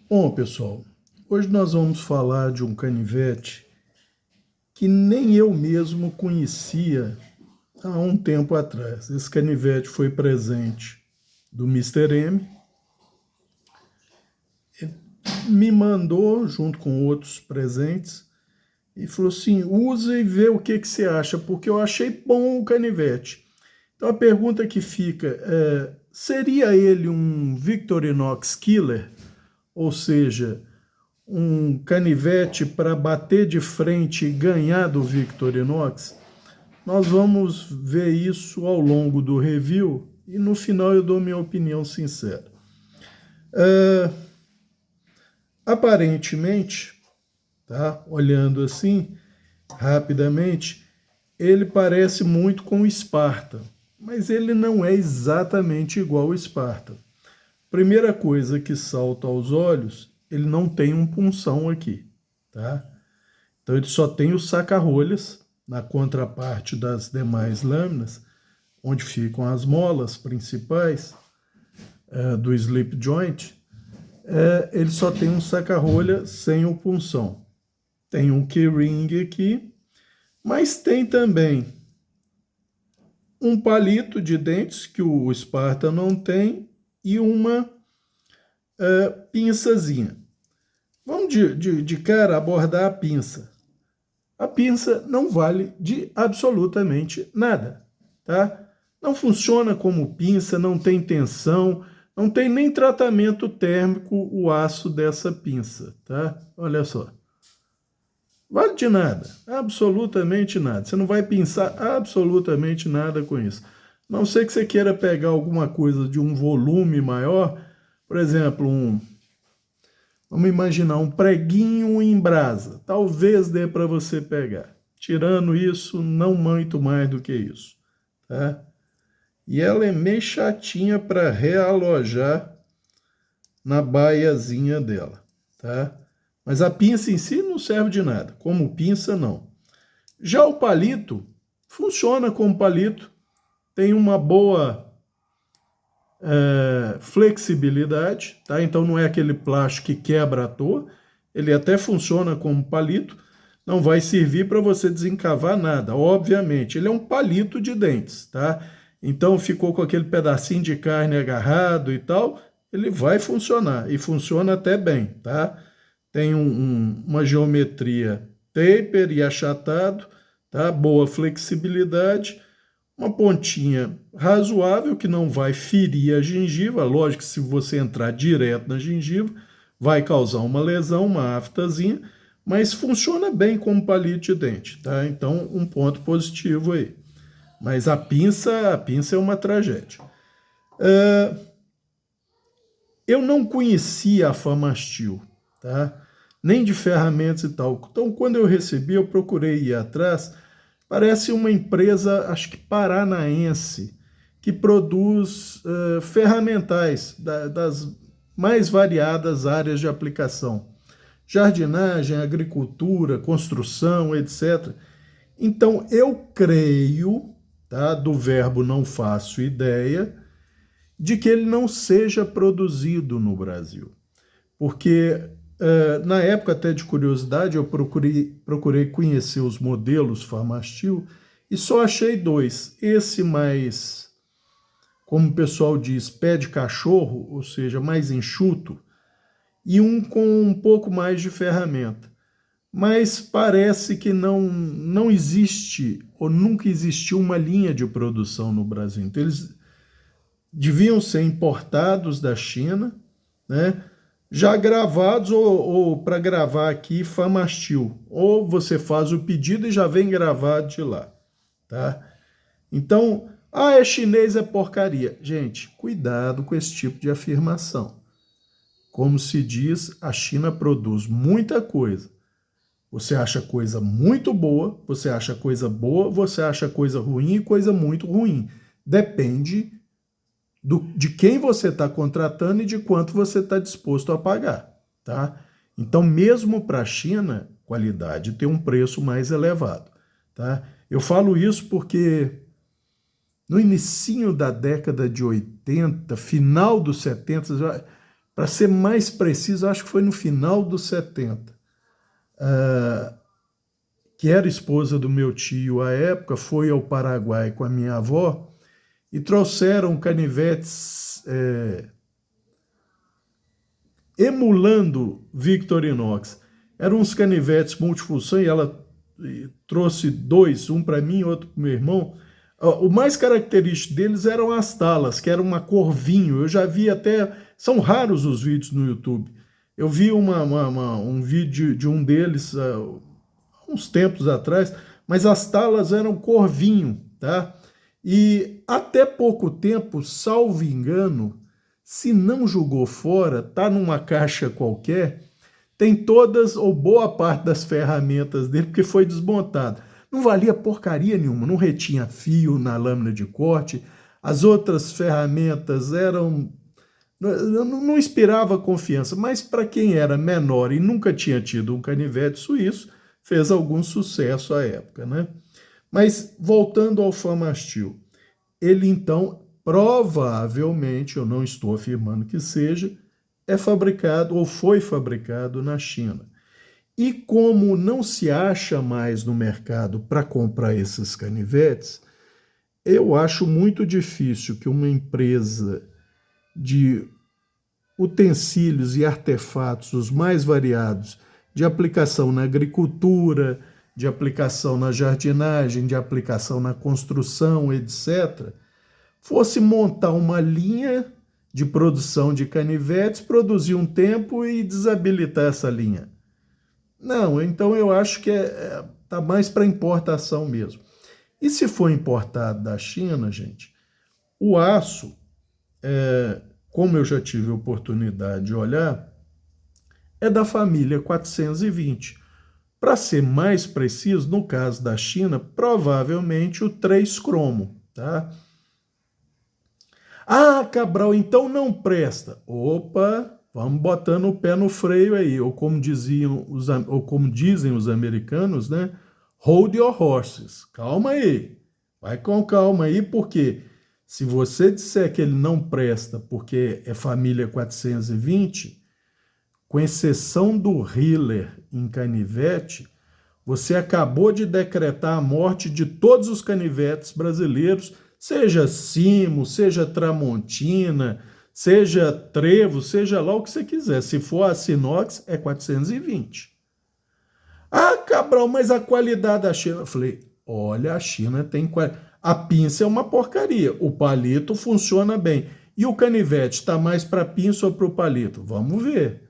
Bom, pessoal, hoje nós vamos falar de um canivete que nem eu mesmo conhecia há um tempo atrás. Esse canivete foi presente do Mister M, me mandou junto com outros presentes e falou assim: usa e vê o que você acha, porque eu achei bom o canivete. Então a pergunta que fica é: seria ele um Victorinox Killer? Ou seja, um canivete para bater de frente e ganhar do Victorinox? Nós vamos ver isso ao longo do review e no final eu dou minha opinião sincera. Aparentemente, tá? Olhando assim rapidamente, ele parece muito com o Sparta, mas ele não é exatamente igual ao Sparta. Primeira coisa que salta aos olhos, ele não tem um punção aqui, tá? Então ele só tem o saca-rolhas na contraparte das demais lâminas, onde ficam as molas principais do slip joint. Ele só tem um saca-rolha sem o punção. Tem um keyring aqui, mas tem também um palito de dentes que o Sparta não tem e uma pinçazinha. Vamos de cara abordar a pinça. A pinça não vale de absolutamente nada, tá? Não funciona como pinça, não tem tensão, não tem nem tratamento térmico o aço dessa pinça, tá? Olha só. Vale de nada, absolutamente nada. Você não vai pinçar absolutamente nada com isso. A não ser que você queira pegar alguma coisa de um volume maior, por exemplo, vamos imaginar um preguinho em brasa. Talvez dê para você pegar. Tirando isso, não muito mais do que isso, tá? E ela é meio chatinha para realojar na baiazinha dela, tá? Mas a pinça em si não serve de nada. Como pinça, não. Já o palito funciona como palito. Tem uma boa flexibilidade, tá? Então não é aquele plástico que quebra à toa. Ele até funciona como palito. Não vai servir para você desencavar nada, obviamente. Ele é um palito de dentes, tá? Então ficou com aquele pedacinho de carne agarrado e tal, ele vai funcionar. E funciona até bem, tá? Tem uma geometria taper e achatado, tá? Boa flexibilidade, uma pontinha razoável que não vai ferir a gengiva. Lógico que se você entrar direto na gengiva, vai causar uma lesão, uma aftazinha, mas funciona bem como palito de dente, tá? Então, um ponto positivo aí. Mas a pinça é uma tragédia. Eu não conhecia a Famastil, tá? Nem de ferramentas e tal. Então, quando eu recebi, eu procurei ir atrás. Parece uma empresa, acho que paranaense, que produz ferramentais das mais variadas áreas de aplicação. Jardinagem, agricultura, construção, etc. Então, eu creio, tá, do verbo não faço ideia, de que ele não seja produzido no Brasil. Porque, na época até de curiosidade, eu procurei conhecer os modelos Famastil e só achei dois. Esse mais, como o pessoal diz, pé de cachorro, ou seja, mais enxuto, e um com um pouco mais de ferramenta. Mas parece que não existe, ou nunca existiu uma linha de produção no Brasil. Então, eles deviam ser importados da China, né? Já gravados ou para gravar aqui Famastil. Ou você faz o pedido e já vem gravado de lá, tá? Então, é chinês, é porcaria. Gente, cuidado com esse tipo de afirmação. Como se diz, a China produz muita coisa. Você acha coisa muito boa, você acha coisa boa, você acha coisa ruim e coisa muito ruim. Depende de quem você está contratando e de quanto você está disposto a pagar, tá? Então, mesmo para a China, qualidade tem um preço mais elevado, tá? Eu falo isso porque no início da década de 80, final dos 70, para ser mais preciso, acho que foi no final dos 70, que era esposa do meu tio à época, foi ao Paraguai com a minha avó e trouxeram canivetes emulando Victorinox. Eram uns canivetes multifunção e ela trouxe dois, um para mim e outro para o meu irmão. O mais característico deles eram as talas, que era uma cor vinho. Eu já vi até... São raros os vídeos no YouTube. Eu vi um vídeo de um deles uns tempos atrás, mas as talas eram cor vinho, tá? E até pouco tempo, salvo engano, se não jogou fora, tá numa caixa qualquer, tem todas ou boa parte das ferramentas dele, porque foi desmontado. Não valia porcaria nenhuma, não retinha fio na lâmina de corte, as outras ferramentas eram... não inspirava confiança, mas para quem era menor e nunca tinha tido um canivete suíço, fez algum sucesso à época, né? Mas voltando ao Famastil, ele então, provavelmente, eu não estou afirmando que seja, é fabricado ou foi fabricado na China. E como não se acha mais no mercado para comprar esses canivetes, eu acho muito difícil que uma empresa de utensílios e artefatos os mais variados, de aplicação na agricultura, de aplicação na jardinagem, de aplicação na construção, etc., fosse montar uma linha de produção de canivetes, produzir um tempo e desabilitar essa linha. Não, então eu acho que tá mais para importação mesmo. E se for importado da China, gente, o aço, como eu já tive a oportunidade de olhar, é da família 420. Para ser mais preciso, no caso da China, provavelmente o 3 cromo, tá? Ah, Cabral, então não presta. Opa, vamos botando o pé no freio aí, ou como dizem os americanos, né? Hold your horses. Calma aí. Vai com calma aí, porque se você disser que ele não presta porque é família 420, com exceção do Hiller em canivete, você acabou de decretar a morte de todos os canivetes brasileiros, seja Simo, seja Tramontina, seja Trevo, seja lá o que você quiser. Se for a Sinox, é 420. Ah, Cabral, mas a qualidade da China... Eu falei, olha, a China tem qualidade. A pinça é uma porcaria, o palito funciona bem. E o canivete está mais para pinça ou para o palito? Vamos ver.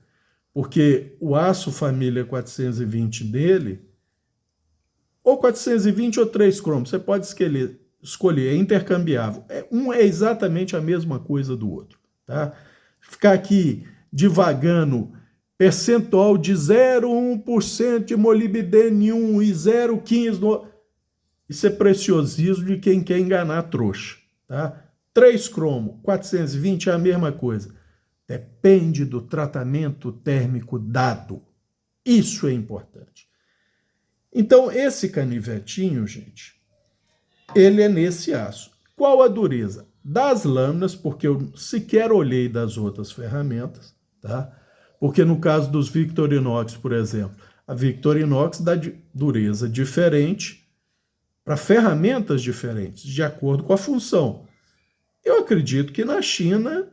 Porque o aço família 420 dele, ou 420 ou 3 cromos, você pode escolher, é intercambiável. Um é exatamente a mesma coisa do outro. Tá? Ficar aqui divagando percentual de 0,1% de molibdênio e 0,15%. Isso é preciosismo de quem quer enganar a trouxa. Tá? 3 cromo, 420 é a mesma coisa. Depende do tratamento térmico dado. Isso é importante. Então, esse canivetinho, gente, ele é nesse aço. Qual a dureza? Das lâminas, porque eu sequer olhei das outras ferramentas, tá? Porque no caso dos Victorinox, por exemplo, a Victorinox dá dureza diferente para ferramentas diferentes, de acordo com a função. Eu acredito que na China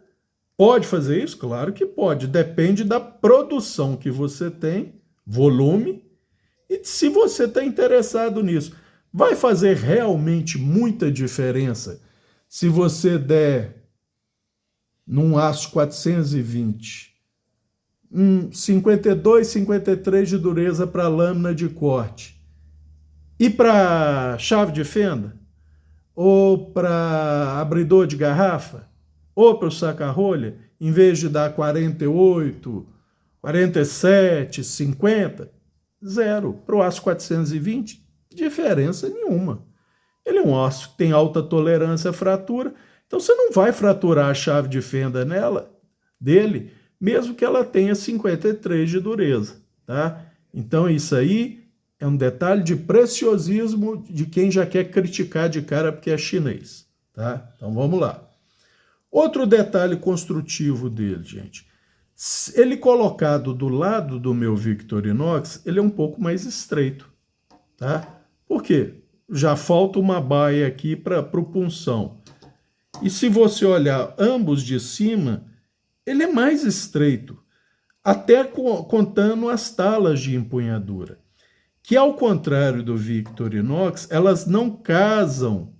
pode fazer isso? Claro que pode. Depende da produção que você tem, volume, e se você está interessado nisso. Vai fazer realmente muita diferença se você der num aço 420 52, 53 de dureza para lâmina de corte e para chave de fenda? Ou para abridor de garrafa? Ou para o saca-rolha? Em vez de dar 48, 47, 50, zero. Para o aço 420, diferença nenhuma. Ele é um aço que tem alta tolerância à fratura, então você não vai fraturar a chave de fenda dele, mesmo que ela tenha 53 de dureza, tá? Então isso aí é um detalhe de preciosismo de quem já quer criticar de cara porque é chinês, tá? Então vamos lá. Outro detalhe construtivo dele, gente. Ele colocado do lado do meu Victorinox, ele é um pouco mais estreito, tá? Por quê? Já falta uma baia aqui para o punção. E se você olhar ambos de cima, ele é mais estreito, até contando as talas de empunhadura, que ao contrário do Victorinox, elas não casam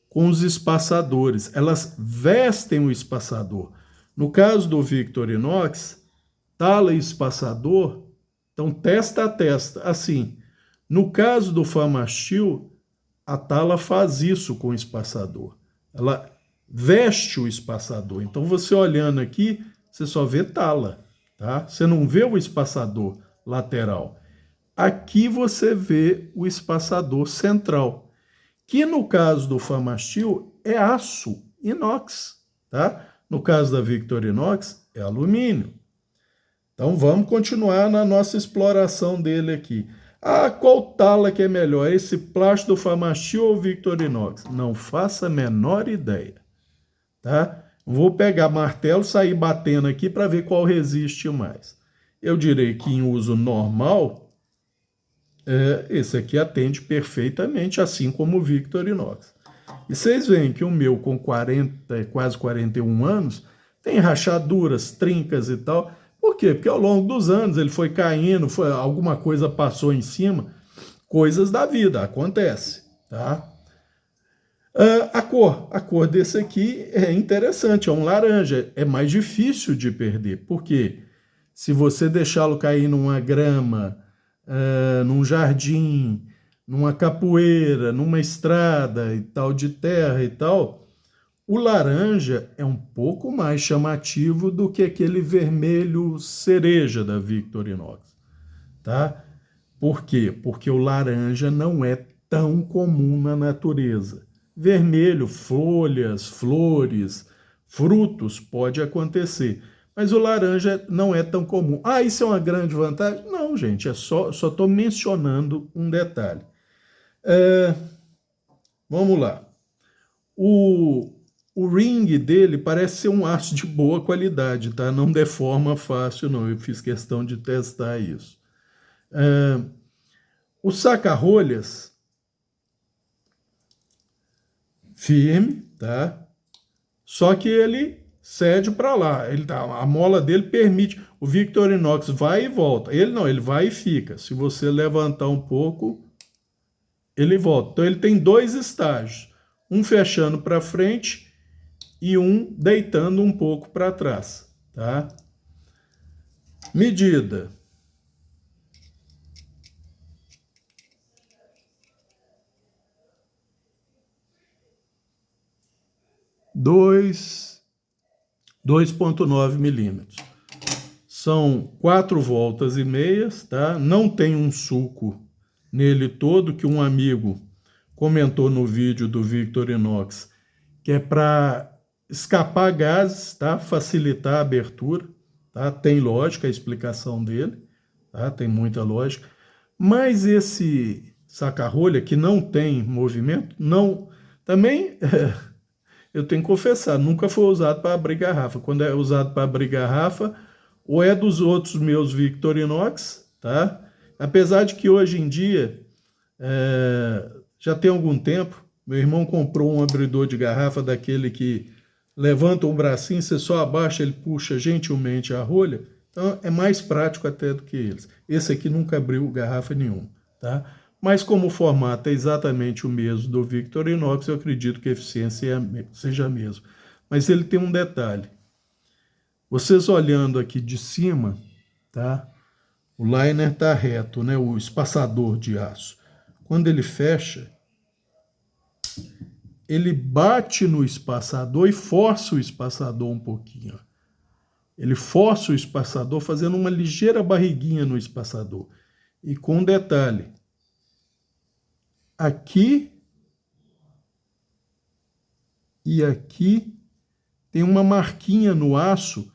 com os espaçadores, elas vestem o espaçador. No caso do Victorinox, tala e espaçador, então testa a testa, assim. No caso do Famasteel, a tala faz isso com o espaçador. Ela veste o espaçador. Então você olhando aqui, você só vê tala, tá? Você não vê o espaçador lateral. Aqui você vê o espaçador central, que no caso do Famasteel é aço inox, tá? No caso da Victorinox é alumínio. Então vamos continuar na nossa exploração dele aqui. Ah, qual tala que é melhor? Esse plástico do Famasteel ou Victorinox? Não faço a menor ideia, tá? Vou pegar martelo e sair batendo aqui para ver qual resiste mais. Eu direi que em uso normal, esse aqui atende perfeitamente, assim como o Victorinox. E vocês veem que o meu com 40, quase 41 anos, tem rachaduras, trincas e tal. Por quê? Porque ao longo dos anos ele foi caindo, alguma coisa passou em cima, coisas da vida, acontece, tá? A cor desse aqui é interessante, é um laranja, é mais difícil de perder, porque se você deixá-lo cair numa grama, num jardim, numa capoeira, numa estrada e tal, de terra e tal, o laranja é um pouco mais chamativo do que aquele vermelho cereja da Victorinox, tá? Por quê? Porque o laranja não é tão comum na natureza. Vermelho, folhas, flores, frutos, pode acontecer. Mas o laranja não é tão comum. Ah, isso é uma grande vantagem? Não, gente, só estou mencionando um detalhe. Vamos lá. O ring dele parece ser um aço de boa qualidade, tá? Não deforma fácil, não. Eu fiz questão de testar isso. O saca-rolhas, firme, tá? Só que ele cede para lá. A mola dele permite. O Victorinox vai e volta. Ele não, ele vai e fica. Se você levantar um pouco, ele volta. Então ele tem dois estágios. Um fechando para frente e um deitando um pouco para trás, tá? Medida. Dois 2,9 milímetros. São 4 voltas e meias, tá? Não tem um sulco nele todo, que um amigo comentou no vídeo do Victorinox, que é para escapar gases, tá? Facilitar a abertura, tá? Tem lógica a explicação dele, tá? Tem muita lógica. Mas esse saca-rolha que não tem movimento, não, também eu tenho que confessar, nunca foi usado para abrir garrafa. Quando é usado para abrir garrafa, ou é dos outros meus Victorinox, tá? Apesar de que hoje em dia, já tem algum tempo, meu irmão comprou um abridor de garrafa daquele que levanta um bracinho, você só abaixa, ele puxa gentilmente a rolha. Então é mais prático até do que eles. Esse aqui nunca abriu garrafa nenhuma, tá? Mas como o formato é exatamente o mesmo do Victorinox, eu acredito que a eficiência seja a mesma. Mas ele tem um detalhe. Vocês olhando aqui de cima, tá? O liner está reto, né? O espaçador de aço. Quando ele fecha, ele bate no espaçador e força o espaçador um pouquinho. Ele força o espaçador fazendo uma ligeira barriguinha no espaçador. E com um detalhe. Aqui e aqui tem uma marquinha no aço,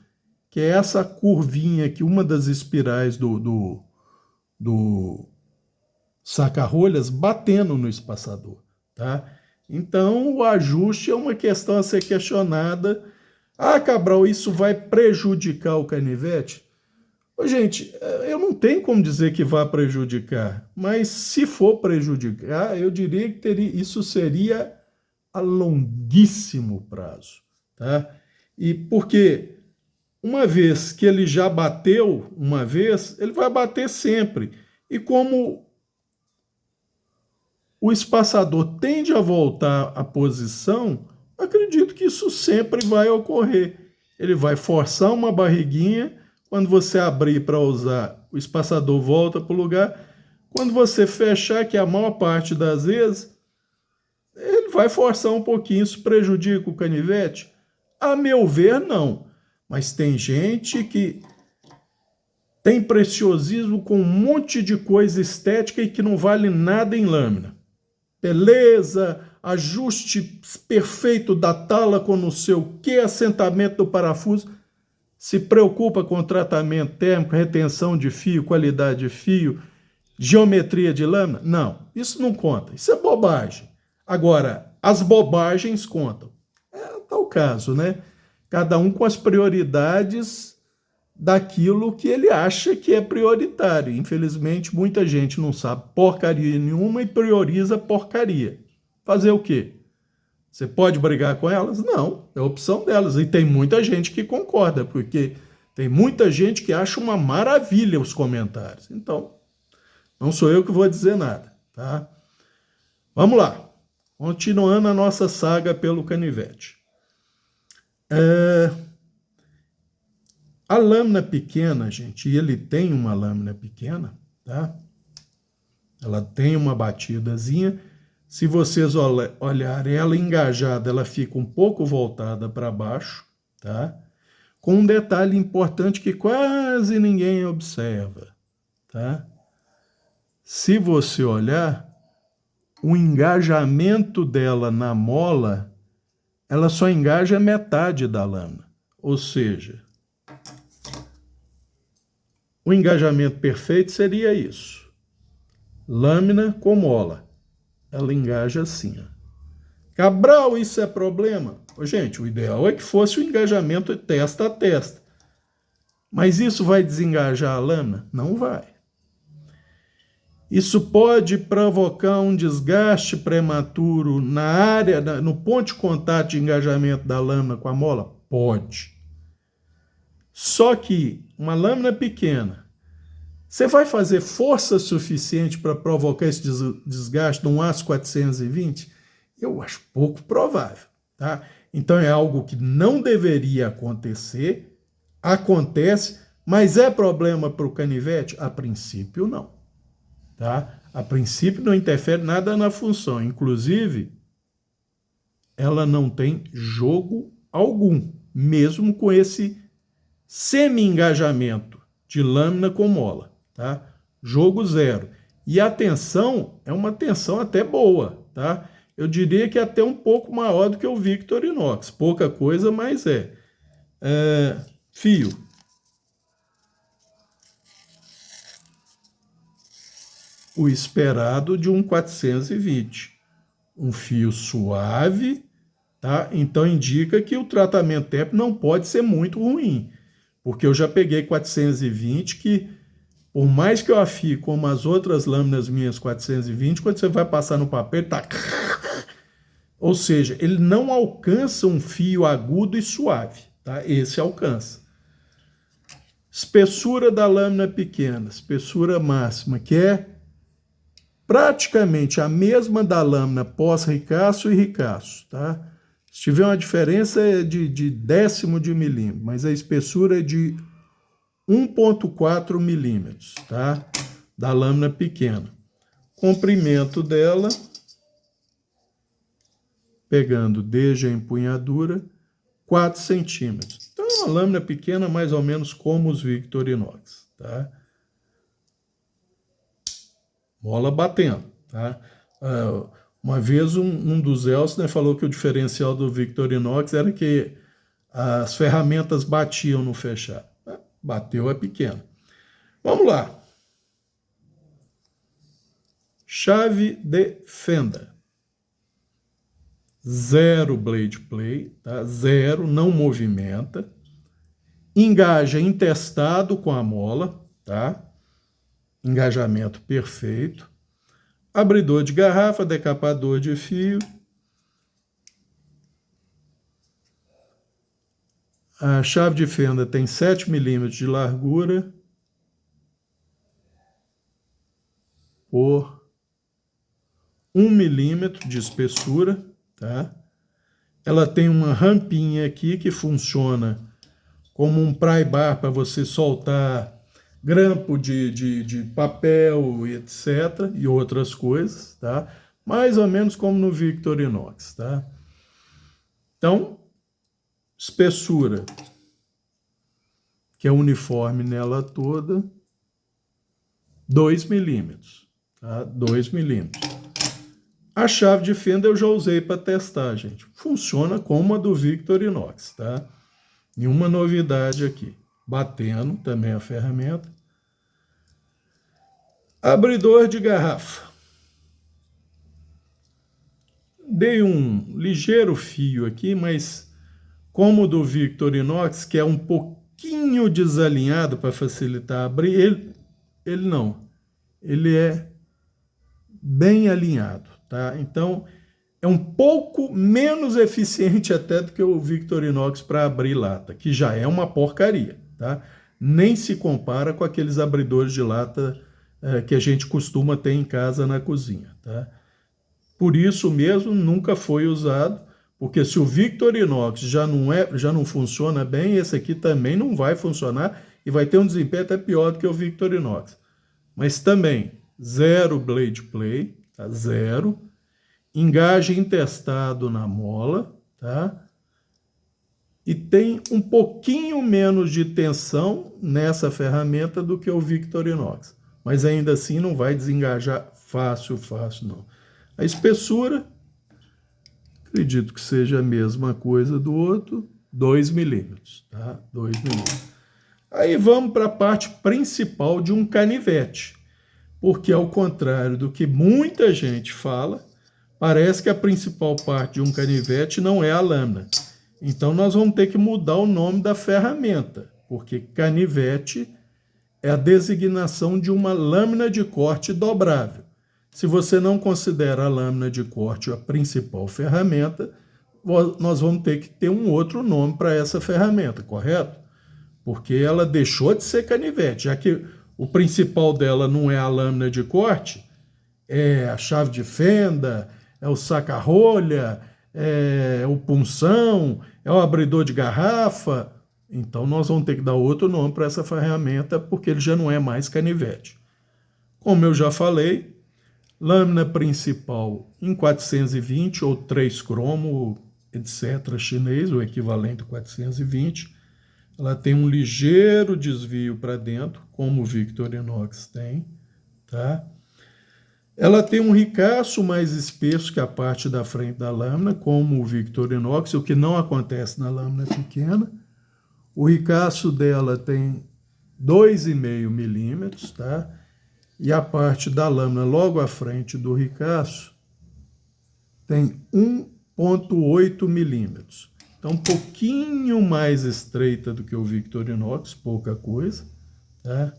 que é essa curvinha aqui, uma das espirais do saca-rolhas batendo no espaçador, tá? Então, o ajuste é uma questão a ser questionada, Ah, Cabral, isso vai prejudicar o canivete? Ô, gente, eu não tenho como dizer que vai prejudicar, mas se for prejudicar, eu diria que isso seria a longuíssimo prazo, tá? E porque uma vez que ele já bateu uma vez, ele vai bater sempre. E como o espaçador tende a voltar à posição, acredito que isso sempre vai ocorrer. Ele vai forçar uma barriguinha, quando você abrir para usar, o espaçador volta para o lugar. Quando você fechar, que é a maior parte das vezes, ele vai forçar um pouquinho, isso prejudica o canivete? A meu ver, não. Mas tem gente que tem preciosismo com um monte de coisa estética e que não vale nada em lâmina. Beleza, ajuste perfeito da tala com não sei o que, assentamento do parafuso. Se preocupa com tratamento térmico, retenção de fio, qualidade de fio, geometria de lâmina? Não, isso não conta, isso é bobagem. Agora, as bobagens contam. É tal caso, né? Cada um com as prioridades daquilo que ele acha que é prioritário. Infelizmente, muita gente não sabe porcaria nenhuma e prioriza porcaria. Fazer o quê? Você pode brigar com elas? Não, é a opção delas. E tem muita gente que concorda, porque tem muita gente que acha uma maravilha os comentários. Então, não sou eu que vou dizer nada, tá? Vamos lá. Continuando a nossa saga pelo canivete. A lâmina pequena, gente, e ele tem uma lâmina pequena, tá? Ela tem uma batidazinha. Se vocês olharem ela engajada, ela fica um pouco voltada para baixo, tá? Com um detalhe importante que quase ninguém observa, tá? Se você olhar, o engajamento dela na mola, ela só engaja metade da lâmina. Ou seja, o engajamento perfeito seria isso. Lâmina com mola. Ela engaja assim, ó. Cabral, isso é problema? Gente, o ideal é que fosse o engajamento testa a testa. Mas isso vai desengajar a lâmina? Não vai. Isso pode provocar um desgaste prematuro na área, no ponto de contato de engajamento da lâmina com a mola? Pode. Só que uma lâmina pequena, você vai fazer força suficiente para provocar esse desgaste num aço 420? Eu acho pouco provável, tá? Então é algo que não deveria acontecer, acontece, mas é problema para o canivete? A princípio, não. Tá? A princípio não interfere nada na função, inclusive ela não tem jogo algum, mesmo com esse semi-engajamento de lâmina com mola, tá? Jogo zero. E a tensão é uma tensão até boa, tá? Eu diria que é até um pouco maior do que o Victorinox, pouca coisa, mas fio. O esperado de um 420. Um fio suave, tá? Então indica que o tratamento térmico não pode ser muito ruim, porque eu já peguei 420 que, por mais que eu afie como as outras lâminas minhas 420, quando você vai passar no papel, tá... Ou seja, ele não alcança um fio agudo e suave, tá? Esse alcança. Espessura da lâmina pequena, espessura máxima, que é praticamente a mesma da lâmina pós-ricaço e ricaço, tá? Se tiver uma diferença é de décimo de milímetro, mas a espessura é de 1,4 milímetros, tá? Da lâmina pequena. Comprimento dela, pegando desde a empunhadura, 4 centímetros. Então, uma lâmina pequena mais ou menos como os Victorinox, tá? Mola batendo, tá? Uma vez um dos Elsner falou que o diferencial do Victorinox era que as ferramentas batiam no fechado. Bateu é pequeno. Vamos lá. Chave de fenda. zero blade play, tá? Zero, não movimenta. Engaja intestado com a mola, tá? Engajamento perfeito. Abridor de garrafa, decapador de fio. A chave de fenda tem 7 milímetros de largura por 1 milímetro de espessura, tá? Ela tem uma rampinha aqui que funciona como um pry bar para você soltar grampo de papel, etc. e outras coisas, tá? Mais ou menos como no Victorinox, tá? Então, espessura, que é uniforme nela toda, 2 milímetros, tá? 2 milímetros. A chave de fenda eu já usei para testar, gente. Funciona como a do Victorinox, tá? Nenhuma novidade aqui. Batendo também a ferramenta. Abridor de garrafa. Dei um ligeiro fio aqui, mas como o do Victorinox, que é um pouquinho desalinhado para facilitar abrir, ele não. Ele é bem alinhado, tá? Então, é um pouco menos eficiente até do que o Victorinox para abrir lata, que já é uma porcaria, tá? Nem se compara com aqueles abridores de lata que a gente costuma ter em casa na cozinha, tá? Por isso mesmo nunca foi usado, porque se o Victorinox já não funciona bem, esse aqui também não vai funcionar e vai ter um desempenho até pior do que o Victorinox. Mas também zero blade play, tá? Zero. Engaje intestado na mola, tá? E tem um pouquinho menos de tensão nessa ferramenta do que o Victorinox. Mas ainda assim não vai desengajar fácil não. A espessura, acredito que seja a mesma coisa do outro, 2 milímetros, tá? 2 milímetros. Aí vamos para a parte principal de um canivete, porque ao contrário do que muita gente fala, parece que a principal parte de um canivete não é a lâmina. Então nós vamos ter que mudar o nome da ferramenta, porque canivete é a designação de uma lâmina de corte dobrável. Se você não considera a lâmina de corte a principal ferramenta, nós vamos ter que ter um outro nome para essa ferramenta, correto? Porque ela deixou de ser canivete, já que o principal dela não é a lâmina de corte, é a chave de fenda, é o saca-rolha, é o punção, é o abridor de garrafa. Então nós vamos ter que dar outro nome para essa ferramenta, porque ele já não é mais canivete. Como eu já falei, lâmina principal em 420 ou 3 cromo, etc. chinês, o equivalente a 420. Ela tem um ligeiro desvio para dentro, como o Victorinox tem, tá? Ela tem um ricaço mais espesso que a parte da frente da lâmina, como o Victorinox, o que não acontece na lâmina pequena. O ricaço dela tem 2,5 milímetros, tá? E a parte da lâmina logo à frente do ricaço tem 1,8 milímetros. Então, um pouquinho mais estreita do que o Victorinox, pouca coisa, tá?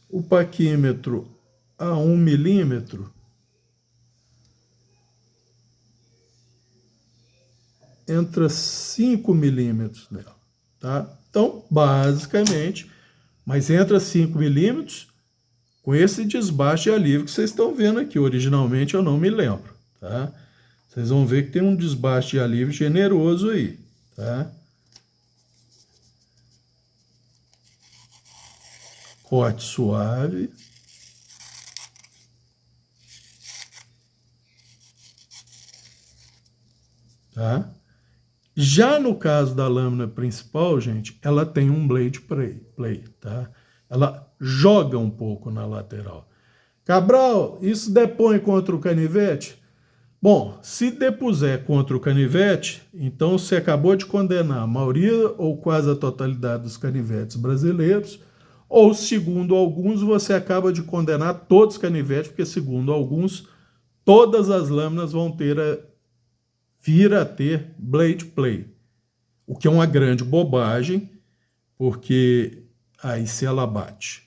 O paquímetro a 1 milímetro entra 5 milímetros nela, tá? Então, basicamente, mas entra 5 milímetros com esse desbaste de alívio que vocês estão vendo aqui. Originalmente eu não me lembro, tá? Vocês vão ver que tem um desbaste de alívio generoso aí, tá? Corte suave. Tá? Já no caso da lâmina principal, gente, ela tem um blade play, tá? Ela joga um pouco na lateral. Cabral, isso depõe contra o canivete? Bom, se depuser contra o canivete, então você acabou de condenar a maioria ou quase a totalidade dos canivetes brasileiros, ou, segundo alguns, você acaba de condenar todos os canivetes, porque, segundo alguns, todas as lâminas vão ter vir a ter blade play, o que é uma grande bobagem, porque aí se ela bate.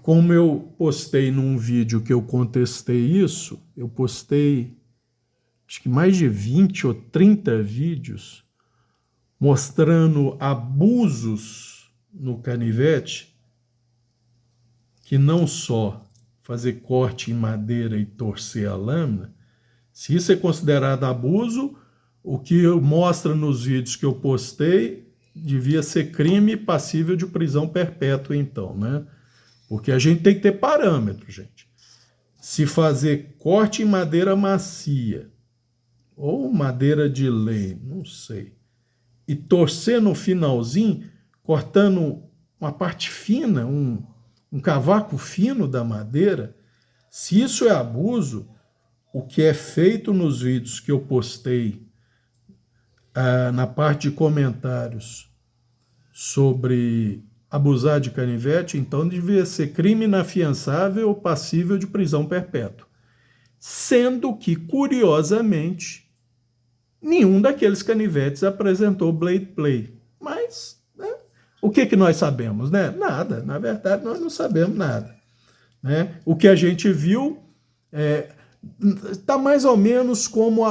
Como eu postei num vídeo que eu contestei isso, eu postei acho que mais de 20 ou 30 vídeos mostrando abusos no canivete, que não só fazer corte em madeira e torcer a lâmina, se isso é considerado abuso, o que mostra nos vídeos que eu postei devia ser crime passível de prisão perpétua, então, né? Porque a gente tem que ter parâmetro, gente. Se fazer corte em madeira macia ou madeira de lei, não sei, e torcer no finalzinho, cortando uma parte fina, um cavaco fino da madeira, se isso é abuso, o que é feito nos vídeos que eu postei na parte de comentários sobre abusar de canivete, então devia ser crime inafiançável ou passível de prisão perpétua. Sendo que, curiosamente, nenhum daqueles canivetes apresentou blade play. Mas, né, o que nós sabemos, né? Nada. Na verdade, nós não sabemos nada. Né? O que a gente viu está mais ou menos como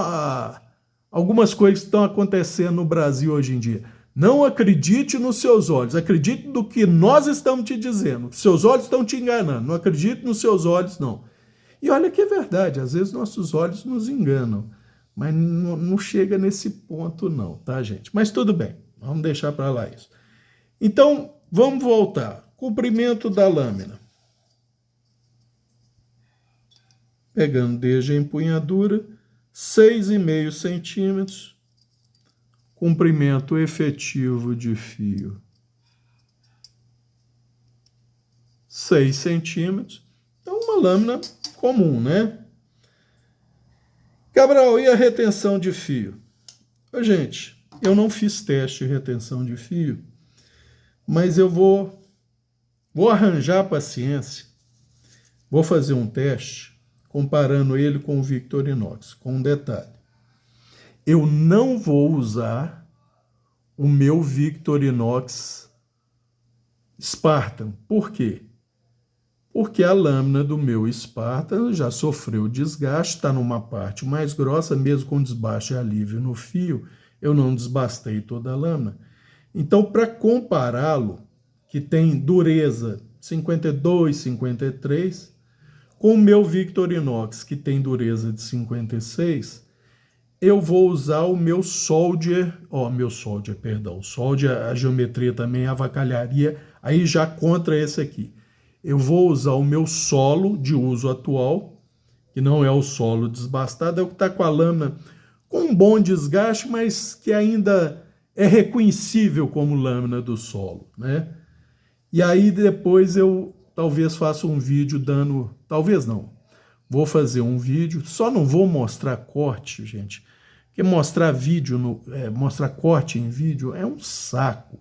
algumas coisas que estão acontecendo no Brasil hoje em dia. Não acredite nos seus olhos, acredite no que nós estamos te dizendo. Seus olhos estão te enganando, não acredite nos seus olhos, não. E olha que é verdade, às vezes nossos olhos nos enganam, mas não chega nesse ponto não, tá, gente? Mas tudo bem, vamos deixar para lá isso. Então, vamos voltar. Comprimento da lâmina. Pegando desde a empunhadura, 6,5 centímetros. Comprimento efetivo de fio, 6 centímetros. Então, uma lâmina comum, né? Cabral, e a retenção de fio? Gente, eu não fiz teste de retenção de fio, mas eu vou arranjar a paciência, vou fazer um teste comparando ele com o Victorinox, com um detalhe. Eu não vou usar o meu Victorinox Spartan. Por quê? Porque a lâmina do meu Spartan já sofreu desgaste, está numa parte mais grossa, mesmo com desbaste e alívio no fio, eu não desbastei toda a lâmina. Então, para compará-lo, que tem dureza 52, 53, com o meu Victorinox, que tem dureza de 56, eu vou usar o meu soldier, soldier, a geometria também avacalharia, aí já contra esse aqui. Eu vou usar o meu solo de uso atual, que não é o solo desbastado, é o que está com a lâmina com um bom desgaste, mas que ainda é reconhecível como lâmina do solo, né? E aí depois eu talvez faça um vídeo dando, talvez não, vou fazer um vídeo, só não vou mostrar corte, gente, porque mostrar mostrar corte em vídeo é um saco.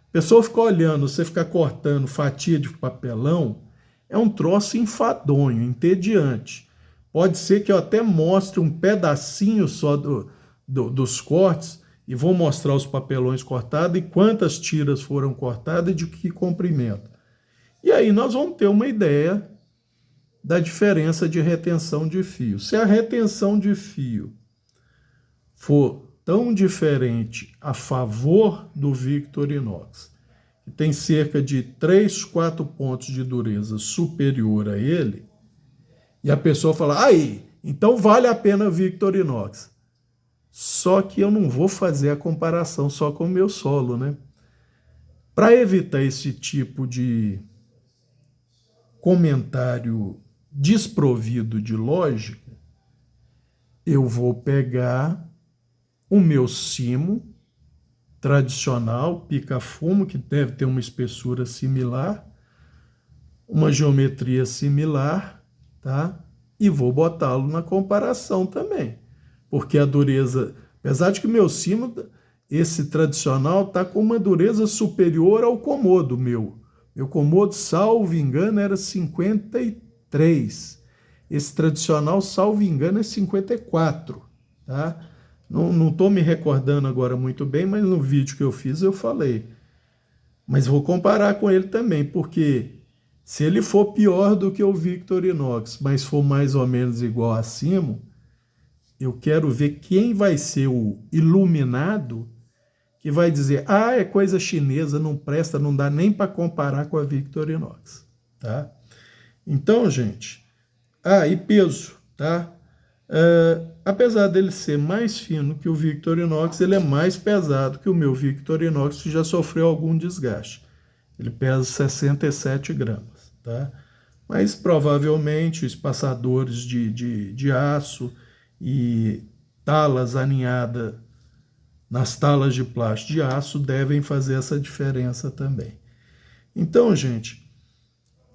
A pessoa fica olhando, você ficar cortando fatia de papelão, é um troço enfadonho, entediante. Pode ser que eu até mostre um pedacinho só dos cortes e vou mostrar os papelões cortados e quantas tiras foram cortadas e de que comprimento. E aí nós vamos ter uma ideia da diferença de retenção de fio. Se a retenção de fio for tão diferente a favor do Victorinox, que tem cerca de 3, 4 pontos de dureza superior a ele, e a pessoa fala, aí, então vale a pena o Victorinox. Só que eu não vou fazer a comparação só com o meu solo, né? Para evitar esse tipo de comentário desprovido de lógica, eu vou pegar o meu cimo tradicional, pica-fumo, que deve ter uma espessura similar, uma geometria similar, tá? E vou botá-lo na comparação também. Porque a dureza, apesar de que o meu cimo, esse tradicional, está com uma dureza superior ao Komodo meu. Meu Komodo, salvo engano, era 53. Esse tradicional, salvo engano, é 54. tá? Não estou me recordando agora muito bem, mas no vídeo que eu fiz eu falei. Mas vou comparar com ele também, porque se ele for pior do que o Victorinox, mas for mais ou menos igual a Simo, eu quero ver quem vai ser o iluminado que vai dizer, ah, é coisa chinesa, não presta, não dá nem para comparar com a Victorinox, tá? Então, gente, e peso, tá? Apesar dele ser mais fino que o Victorinox, ele é mais pesado que o meu Victorinox, que já sofreu algum desgaste. Ele pesa 67 gramas, tá? Mas provavelmente os passadores de aço e talas aninhadas nas talas de plástico de aço devem fazer essa diferença também. Então, gente,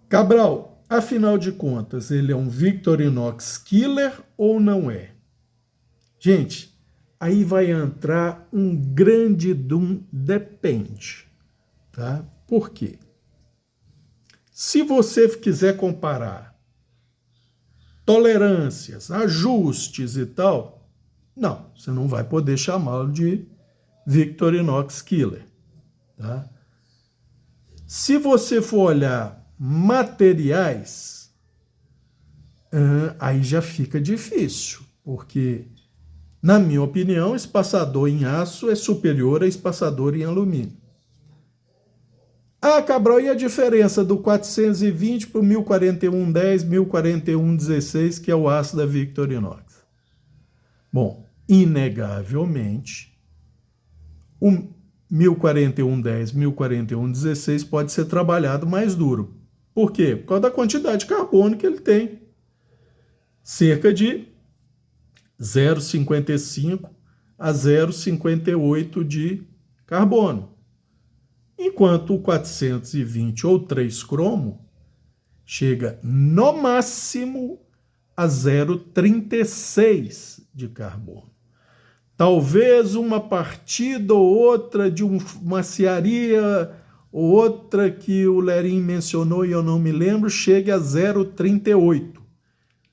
Cabral, afinal de contas, ele é um Victorinox Killer ou não é? Gente, aí vai entrar um grande depende, tá? Por quê? Se você quiser comparar tolerâncias, ajustes e tal, não, você não vai poder chamá-lo de Victorinox Killer, tá? Se você for olhar materiais, aí já fica difícil, porque, na minha opinião, espaçador em aço é superior a espaçador em alumínio. Cabral, e a diferença do 420 para o 104110, 104116, que é o aço da Victorinox? Bom, inegavelmente, o 104110, 104116 pode ser trabalhado mais duro. Por quê? Por causa da quantidade de carbono que ele tem. Cerca de 0,55 a 0,58 de carbono. Enquanto o 420 ou 3 cromo chega no máximo a 0,36 de carbono. Talvez uma partida ou outra de uma cearia ou outra que o Lerim mencionou e eu não me lembro, chegue a 0,38.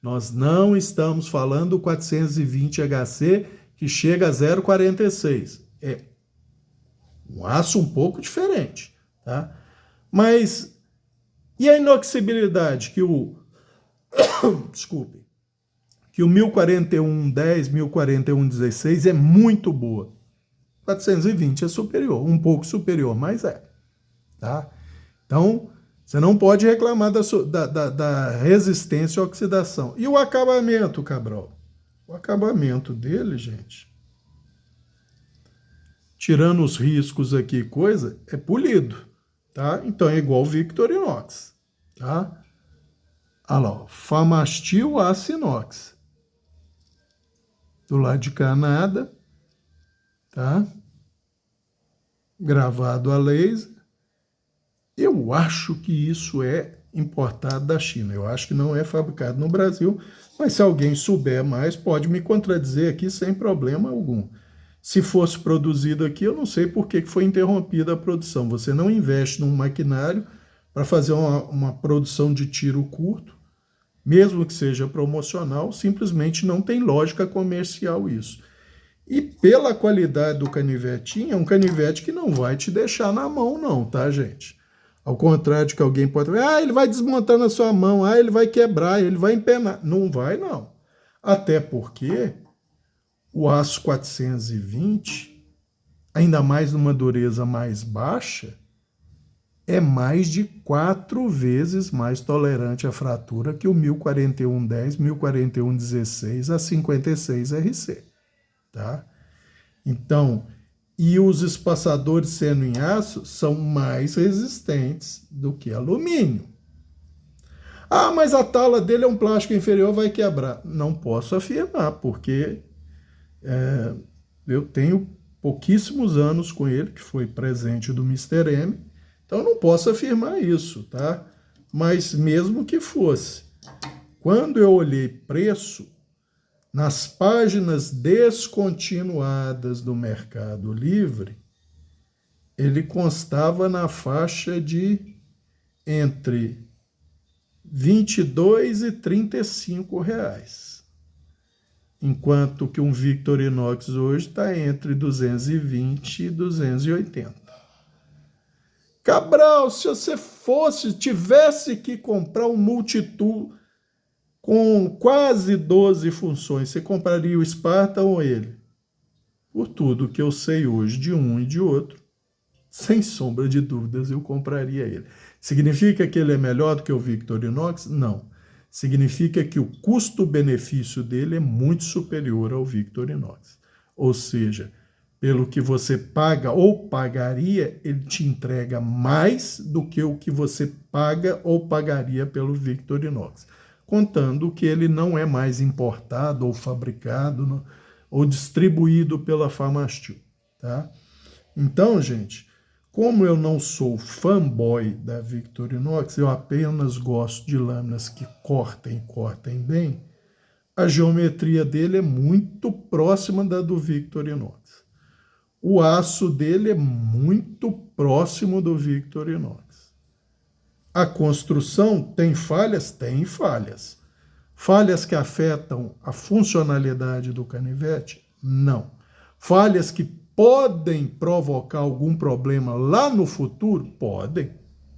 Nós não estamos falando do 420 HC que chega a 0,46. É um aço um pouco diferente, tá? Mas e a inoxibilidade que o desculpe, que o 104110, 104116 é muito boa. 420 é superior, um pouco superior, mas é, tá? Então, você não pode reclamar da resistência à oxidação. E o acabamento, Cabral? O acabamento dele, gente, tirando os riscos aqui, coisa, é polido, tá? Então é igual o Victorinox, tá? Olha lá, Famastil aço inox. Do lado de cá nada, tá? Gravado a laser. Eu acho que isso é importado da China. Eu acho que não é fabricado no Brasil, mas se alguém souber mais, pode me contradizer aqui sem problema algum. Se fosse produzido aqui, eu não sei por que foi interrompida a produção. Você não investe num maquinário para fazer uma produção de tiro curto, mesmo que seja promocional, simplesmente não tem lógica comercial isso. E pela qualidade do canivetinho, é um canivete que não vai te deixar na mão não, tá, gente? Ao contrário de que alguém pode falar, ele vai desmontar na sua mão, ele vai quebrar, ele vai empenar. Não vai, não. Até porque o aço 420, ainda mais numa dureza mais baixa, é mais de 4 vezes mais tolerante à fratura que o 104110, 104116 a 56 RC, tá? Então, e os espaçadores sendo em aço são mais resistentes do que alumínio. Mas a tala dele é um plástico inferior, vai quebrar. Não posso afirmar, porque eu tenho pouquíssimos anos com ele, que foi presente do Mr. M, então eu não posso afirmar isso, tá? Mas mesmo que fosse, quando eu olhei preço, nas páginas descontinuadas do Mercado Livre, ele constava na faixa de entre R$ 22 e R$ 35. enquanto que um Victorinox hoje está entre 220 e 280. Cabral, se você tivesse que comprar um multitool com quase 12 funções, você compraria o Spartan ou ele? Por tudo que eu sei hoje de um e de outro, sem sombra de dúvidas, eu compraria ele. Significa que ele é melhor do que o Victorinox? Não. Significa que o custo-benefício dele é muito superior ao Victorinox. Ou seja, pelo que você paga ou pagaria, ele te entrega mais do que o que você paga ou pagaria pelo Victorinox. Contando que ele não é mais importado ou fabricado ou distribuído pela Pharmastil, tá? Então, gente, como eu não sou fanboy da Victorinox, eu apenas gosto de lâminas que cortem bem, a geometria dele é muito próxima da do Victorinox. O aço dele é muito próximo do Victorinox. A construção tem falhas? Tem falhas. Falhas que afetam a funcionalidade do canivete? Não. Falhas que podem provocar algum problema lá no futuro? Podem,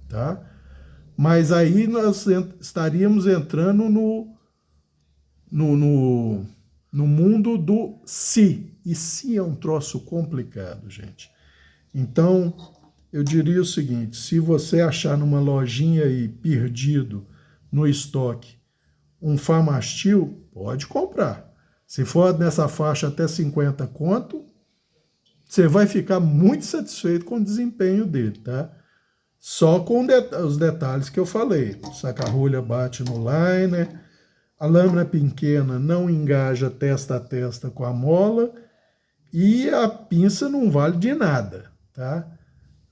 tá? Mas aí nós estaríamos entrando no mundo do se. E se é um troço complicado, gente. Então, eu diria o seguinte, se você achar numa lojinha aí, perdido, no estoque, um Pharmastil, pode comprar. Se for nessa faixa até 50 conto, você vai ficar muito satisfeito com o desempenho dele, tá? Só com os detalhes que eu falei. O saca-rolha bate no liner, a lâmina pequena não engaja testa a testa com a mola e a pinça não vale de nada, tá?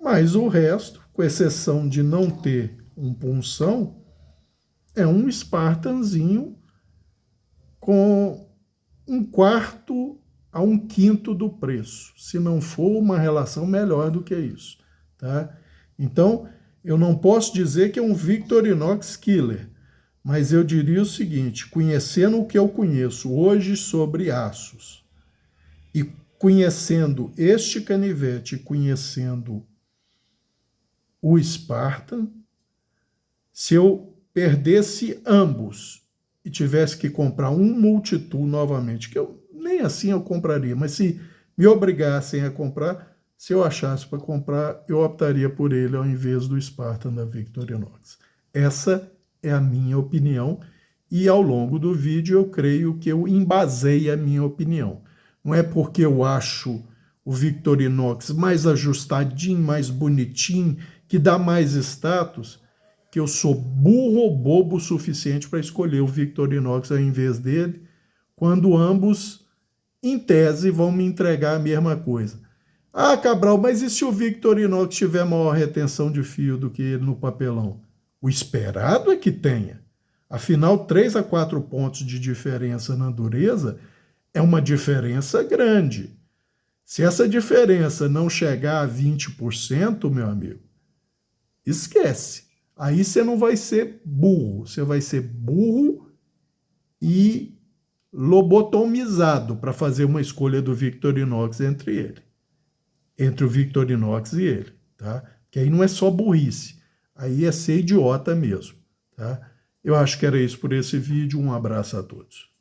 Mas o resto, com exceção de não ter um punção, é um Spartanzinho com 1/4 a 1/5 do preço, se não for uma relação melhor do que isso, tá? Então, eu não posso dizer que é um Victorinox killer, mas eu diria o seguinte, conhecendo o que eu conheço hoje sobre aços, e conhecendo este canivete, conhecendo o Spartan, se eu perdesse ambos e tivesse que comprar um multitool novamente, que eu nem assim eu compraria, mas se me obrigassem a comprar, se eu achasse para comprar, eu optaria por ele ao invés do Spartan da Victorinox. Essa é a minha opinião e ao longo do vídeo eu creio que eu embasei a minha opinião. Não é porque eu acho o Victorinox mais ajustadinho, mais bonitinho, que dá mais status, que eu sou burro ou bobo o suficiente para escolher o Victorinox ao invés dele, quando ambos, em tese, vão me entregar a mesma coisa. Ah, Cabral, mas e se o Victorinox tiver maior retenção de fio do que ele no papelão? O esperado é que tenha. Afinal, 3 a 4 pontos de diferença na dureza é uma diferença grande. Se essa diferença não chegar a 20%, meu amigo, esquece. Aí você não vai ser burro, você vai ser burro e lobotomizado para fazer uma escolha do Victorinox entre o Victorinox e ele, tá? Que aí não é só burrice, aí é ser idiota mesmo, tá? Eu acho que era isso por esse vídeo, um abraço a todos.